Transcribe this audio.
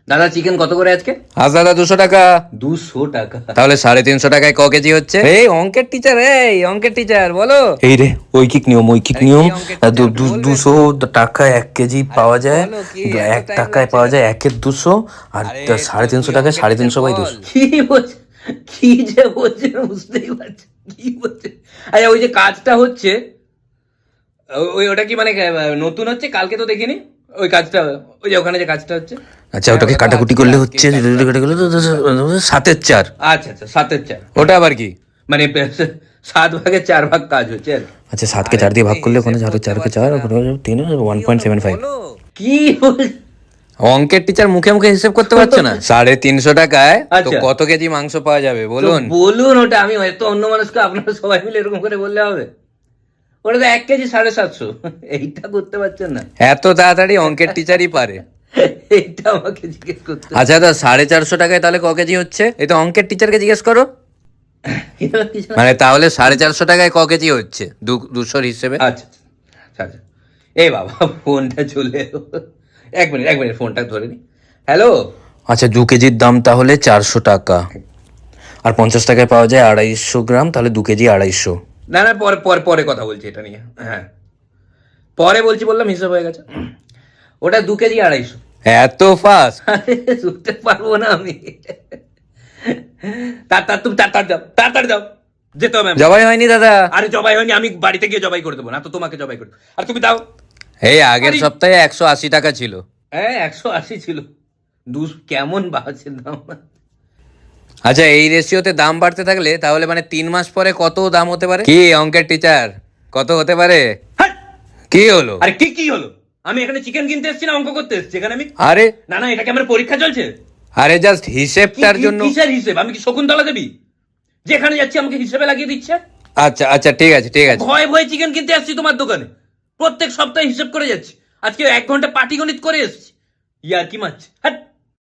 দাদা চিকেন কত করে আজকে? আজ দাদা 200 টাকা। 200 টাকা? তাহলে 350 টাকায় ক কেজি হচ্ছে? এই অঙ্কের টিচার, বলো। এই রে ঐকিক নিয়ম আরে কি অঙ্কের teacher? বলবে 200 টাকায় 1 কেজি পাওয়া যায়, বলো কি, এত 1 time টাকায় লাগছে পাওয়া কেন? যায় 1 এর 200, আর আরে 350 কি টাকায় অঙ্কের 350 বাই teacher 200। বল। কি বলছে, কি যে বলছে বুঝতেই পারছি কি বলছে। আচ্ছা ওই যে কাজটা হচ্ছে, ওই ওটা কি মানে নতুন হচ্ছে? কালকে তো দেখিনি ওই কাজটা, ওই যে ওখানে যে কাজটা হচ্ছে। আচ্ছা ওটাকে ওটা তো কাটাকুটি আজকে করলে আজকে হচ্ছে কাজটা। কাটাকুটি করলে 7 এর 4। আচ্ছা আচ্ছা, 7/4। ওটা আবার কি? মানে 7 ভাগে 4 ভাগ কাজ হচ্ছে আর কি। আচ্ছা 7কে 4 দিয়ে ভাগ তুমি করলে ওখানে হিসেব 4 করতে 4কে পারছো 4 না। 3 1.75। বলো। কি বল- অঙ্কের টিচার মুখে মুখে হিসেব করতে পারছো না? 350 টাকায় তো আচ্ছা। কত কেজি মাংস পাওয়া যাবে তো বলুন? বলুন ওটা, আমি হয়তো অন্য মানুষকে আপনারা সবাই মিলে এরকম করে বললে হবে? ওটা তো 1 কেজি 750, এইটা করতে পারছেন না? এত তাড়াতাড়ি অঙ্কের টিচারই পারে। এইটা আমাকে জিজ্ঞেস করতে হবে। আচ্ছা দাদা 450 টাকায় তাহলে ক কেজি হচ্ছে? এই তো অঙ্কের টিচারকে জিজ্ঞেস করো। এটা কিছু না। মানে তাহলে 450 টাকায় ক কেজি হচ্ছে 200 হিসেবে? আচ্ছা আচ্ছা আচ্ছা। এই বাবা, ফোনটা চলে এলো। এক মিনিট ফোনটা ধরে নি। হ্যালো। আচ্ছা 2 কেজির দাম তাহলে 400 টাকা, আর 50 টাকায় পাওয়া যায় 250 গ্রাম, তাহলে 2 কেজি 250। না না, পরে পরে পরে কথা বলছি এটা নিয়ে। হ্যাঁ পরে বলছি, বললাম হিসাব হয়ে গেছে। ওটা 2 কেজি 250। এত ফাস্ট? আরে শুনতে পারবো না আমি। তুমি তাড়াতাড়ি দাও, যেতে হবে আমাকে। জবাই হয়নি দাদা। আরে জবাই হয়নি, আমি বাড়িতে গিয়ে জবাই করে দেবো না তো, তোমাকে জবাই করে দেবো। আর তুমি দাও। এই আগের আরে- সপ্তাহে 180 টাকা ছিল। হ্যাঁ 180 ছিল। কেমন বাড়ছে দাম। আচ্ছা এই রেশিওতে দাম বাড়তে থাকলে তাহলে মানে 3 মাস পরে কত দাম হতে পারে? কি অঙ্কের টিচার, কত হতে পারে? হাট! কি হলো? আরে কি হলো? আমি এখানে চিকেন কিনতে এসেছি না অঙ্ক করতে এসেছি এখানে আমি? আরে না না, এটা কি আমার পরীক্ষা চলছে? আরে জাস্ট হিসেবটার জন্য। কিসের হিসেব? আমি কি শকুন্তলা দেবী যেখানে যাচ্ছি আমাকে হিসেবে লাগিয়ে দিচ্ছে? আচ্ছা আচ্ছা ঠিক আছে ঠিক আছে। ভয়ে ভয়ে চিকেন কিনতে আসছি তোমার দোকানে, প্রত্যেক সপ্তাহে হিসেব করে যাচ্ছি, আজকে 1 ঘন্টা পাটিগণিত করে এসেছি। ইয়ার কি মারছে? হ্যাঁ।